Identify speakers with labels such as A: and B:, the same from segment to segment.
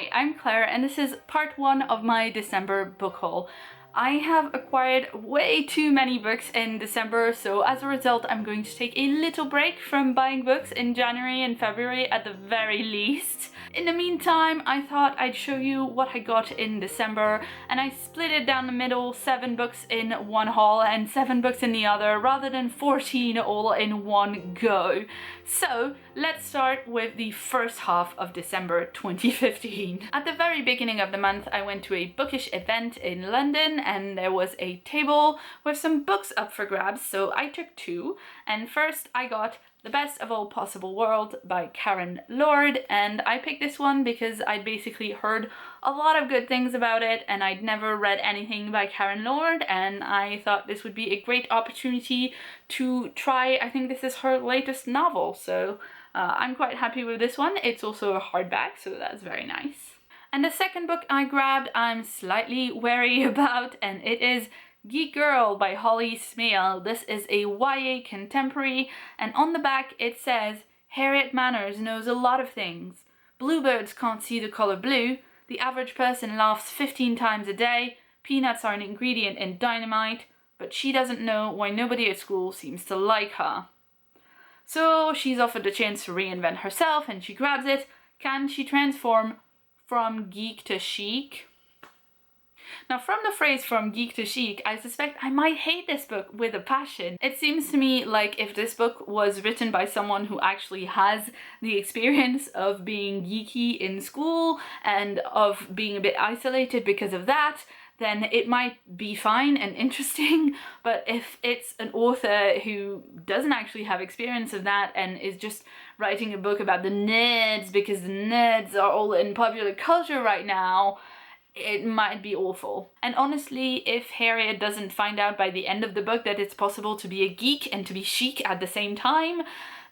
A: Hi, I'm Claire and this is part 1 of my December book haul. I have acquired way too many books in December, so as a result I'm going to take a little break from buying books in January and February at the very least. In the meantime, I thought I'd show you what I got in December, and I split it down the middle, 7 books in one haul and 7 books in the other, rather than 14 all in one go. So let's start with the first half of December 2015. At the very beginning of the month I went to a bookish event in London and there was a table with some books up for grabs, so I took 2, and first I got The Best of All Possible World by Karen Lord, and I picked this one because I'd basically heard a lot of good things about it and I'd never read anything by Karen Lord, and I thought this would be a great opportunity to try. I think this is her latest novel, so I'm quite happy with this one. It's also a hardback, so that's very nice. And the second book I grabbed I'm slightly wary about, and it is Geek Girl by Holly Smale. This is a YA contemporary, and on the back it says, Harriet Manners knows a lot of things. Bluebirds can't see the color blue. The average person laughs 15 times a day. Peanuts are an ingredient in dynamite. But she doesn't know why nobody at school seems to like her. So she's offered the chance to reinvent herself and she grabs it. Can she transform from geek to chic? Now, from the phrase from geek to chic, I suspect I might hate this book with a passion. It seems to me like if this book was written by someone who actually has the experience of being geeky in school and of being a bit isolated because of that, then it might be fine and interesting. But if it's an author who doesn't actually have experience of that and is just writing a book about the nerds because the nerds are all in popular culture right now, it might be awful. And honestly, if Harriet doesn't find out by the end of the book that it's possible to be a geek and to be chic at the same time,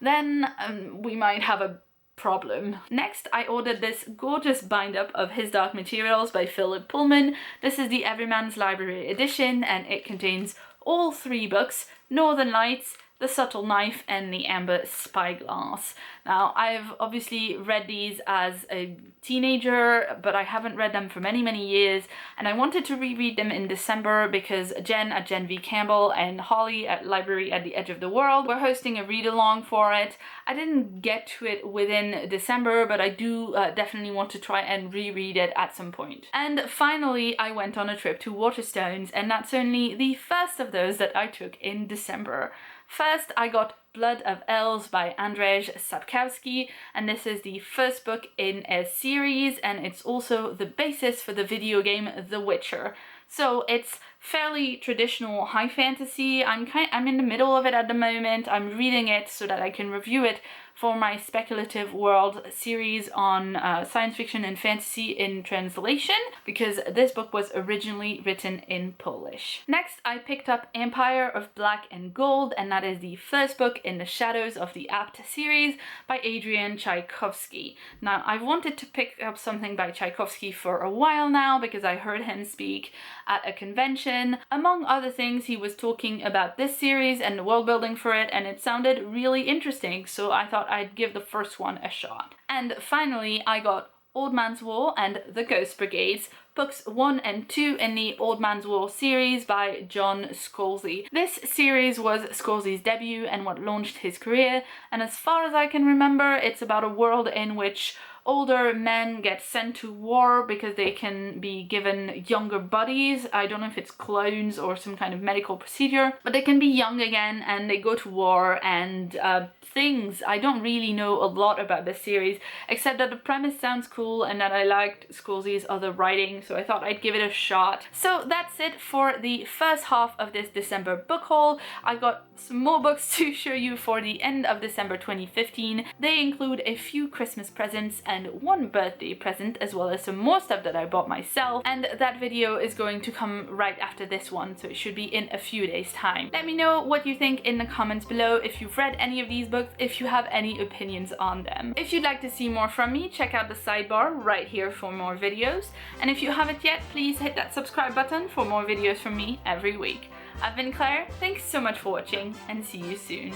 A: then we might have a problem. Next, I ordered this gorgeous bind-up of His Dark Materials by Philip Pullman. This is the Everyman's Library edition, and it contains all 3 books, Northern Lights, The Subtle Knife, and The Amber Spyglass. Now, I've obviously read these as a teenager, but I haven't read them for many years, and I wanted to reread them in December because Jen at Jen V. Campbell and Holly at Library at the Edge of the World were hosting a read-along for it. I didn't get to it within December, but I do definitely want to try and reread it at some point. And finally, I went on a trip to Waterstones, and that's only the first of those that I took in December. First, I got Blood of Elves by Andrzej Sapkowski, and this is the first book in a series, and it's also the basis for the video game The Witcher. So it's fairly traditional high fantasy. I'm in the middle of it at the moment. I'm reading it so that I can review it for my Speculative World series on science fiction and fantasy in translation, because this book was originally written in Polish. Next, I picked up Empire of Black and Gold, and that is the first book in the Shadows of the Apt series by Adrian Tchaikovsky. Now, I've wanted to pick up something by Tchaikovsky for a while now because I heard him speak at a convention. Among other things, he was talking about this series and the world building for it, and it sounded really interesting, so I thought I'd give the first one a shot. And finally, I got Old Man's War and The Ghost Brigades, books 1 and 2 in the Old Man's War series by John Scalzi. This series was Scalzi's debut and what launched his career, and as far as I can remember, it's about a world in which older men get sent to war because they can be given younger bodies. I don't know if it's clones or some kind of medical procedure, but they can be young again and they go to war and things. I don't really know a lot about this series, except that the premise sounds cool and that I liked Scalzi's other writing, so I thought I'd give it a shot. So that's it for the first half of this December book haul. I got some more books to show you for the end of December 2015. They include a few Christmas presents and 1 birthday present, as well as some more stuff that I bought myself, and that video is going to come right after this one, so it should be in a few days time. Let me know what you think in the comments below, if you've read any of these books, if you have any opinions on them. If you'd like to see more from me, check out the sidebar right here for more videos, and if you haven't yet, please hit that subscribe button for more videos from me every week. I've been Claire, thanks so much for watching, and see you soon.